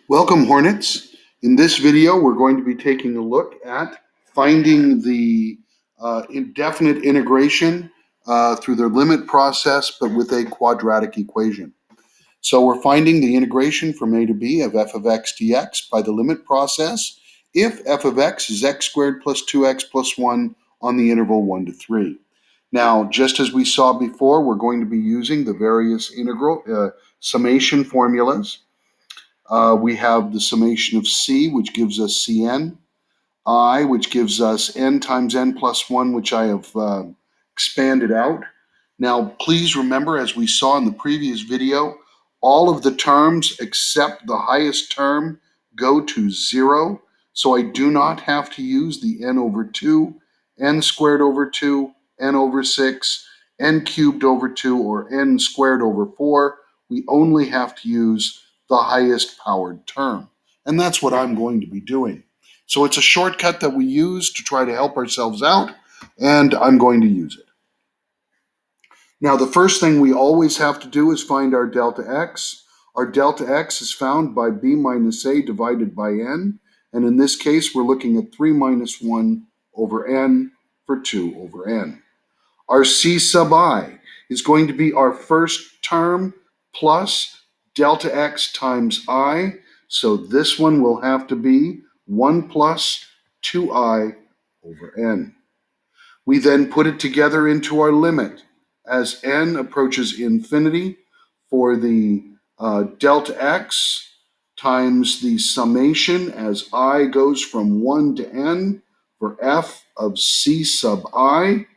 Welcome, Hornets. In this video, we're going to be taking a look at finding the indefinite integration through the limit process, but with a quadratic equation. So we're finding the integration from a to b of f of x dx by the limit process if f of x is x squared plus 2x plus 1 on the interval 1 to 3. Now, just as we saw before, we're going to be using the various integral summation formulas. We have the summation of c, which gives us cn, I, which gives us n times n plus 1, which I have expanded out. Now, please remember, as we saw in the previous video, all of the terms except the highest term go to 0. So I do not have to use the n over 2, n squared over 2, n over 6, n cubed over 2, or n squared over 4. We only have to use the highest powered term. And that's what I'm going to be doing. So it's a shortcut that we use to try to help ourselves out, and I'm going to use it. Now, the first thing we always have to do is find our delta x. Our delta x is found by b minus a divided by n, and in this case, we're looking at 3 minus 1 over n for 2 over n. Our c sub I is going to be our first term plus delta x times I, so this one will have to be 1 plus 2i over n. We then put it together into our limit as n approaches infinity for the delta x times the summation as I goes from 1 to n for f of c sub I.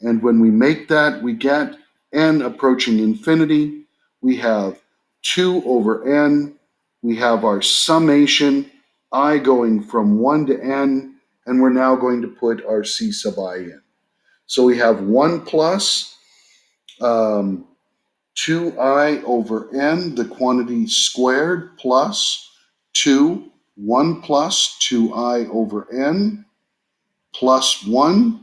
And when we make that, we get n approaching infinity. We have 2 over n. We have our summation, I going from 1 to n, and we're now going to put our c sub I in. So we have 1 plus 2i over n, the quantity squared, plus 2, 1 plus 2i over n, plus 1.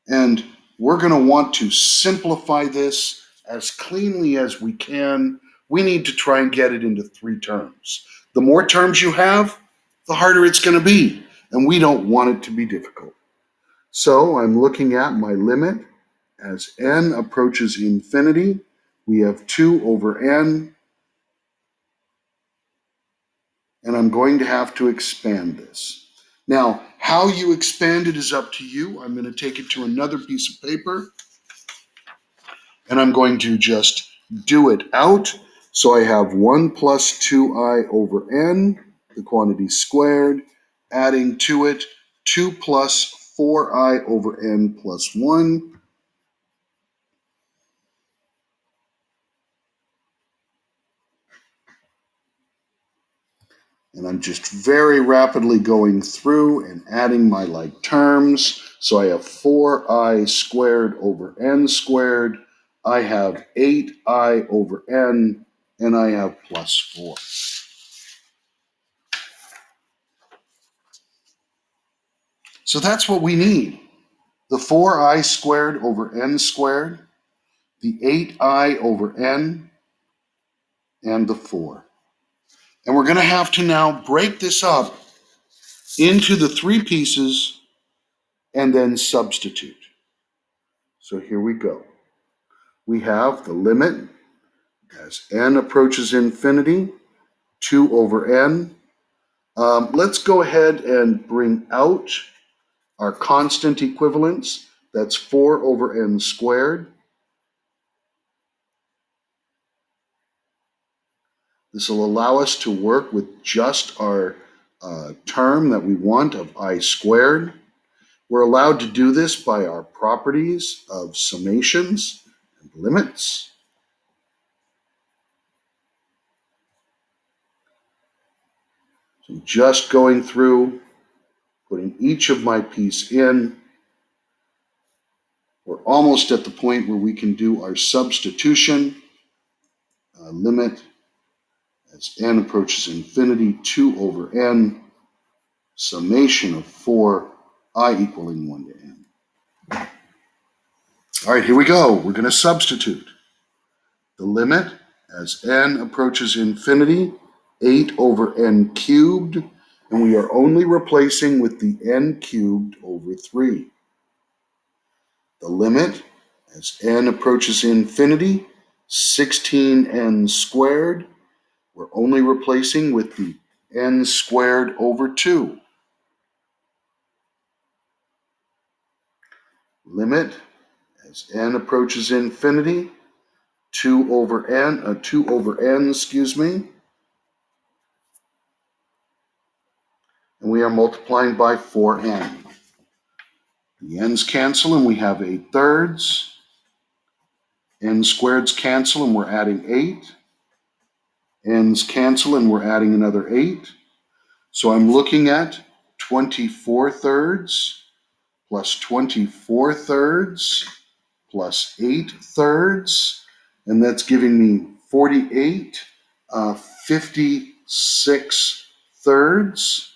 And we're going to want to simplify this as cleanly as we can. We need to try and get it into 3 terms. The more terms you have, the harder it's going to be, and we don't want it to be difficult. So I'm looking at my limit as n approaches infinity. We have 2 over n, and I'm going to have to expand this. Now, how you expand it is up to you. I'm going to take it to another piece of paper, and I'm going to just do it out. So I have 1 plus 2i over n, the quantity squared, adding to it 2 plus 4i over n plus 1. And I'm just very rapidly going through and adding my like terms. So I have 4i squared over n squared. I have 8i over n, and I have plus 4. So that's what we need. The 4i squared over n squared, the 8i over n, and the 4. And we're going to have to now break this up into the 3 pieces and then substitute. So here we go. We have the limit as n approaches infinity, 2 over n. Let's go ahead and bring out our constant equivalence. That's 4 over n squared. This will allow us to work with just our term that we want of I squared. We're allowed to do this by our properties of summations and limits. So just going through, putting each of my piece in. We're almost at the point where we can do our substitution. Limit as n approaches infinity, 2 over n, summation of 4, I equaling 1 to n. All right, here we go. We're going to substitute. The limit as n approaches infinity, 8 over n cubed, and we are only replacing with the n cubed over 3. The limit, as n approaches infinity, 16n squared. We're only replacing with the n squared over 2. Limit, as n approaches infinity, 2 over n, excuse me, and we are multiplying by 4n. The n's cancel and we have 8 thirds. N squareds cancel and we're adding 8. N's cancel and we're adding another 8. So I'm looking at 24 thirds plus 24 thirds plus 8 thirds, and that's giving me 48, 56 thirds,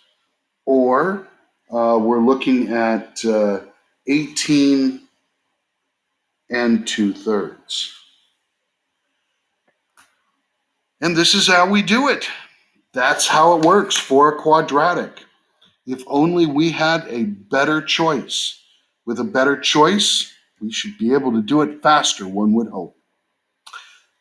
or we're looking at 18 and 2 thirds. And this is how we do it. That's how it works for a quadratic. If only we had a better choice. With a better choice, we should be able to do it faster, one would hope.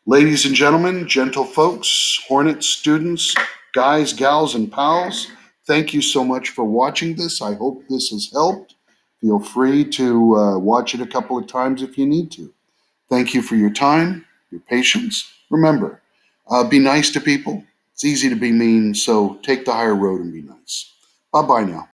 Ladies and gentlemen, gentle folks, Hornet students, guys, gals, and pals, thank you so much for watching this. I hope this has helped. Feel free to watch it a couple of times if you need to. Thank you for your time, your patience. Remember, be nice to people. It's easy to be mean, so take the higher road and be nice. Bye-bye now.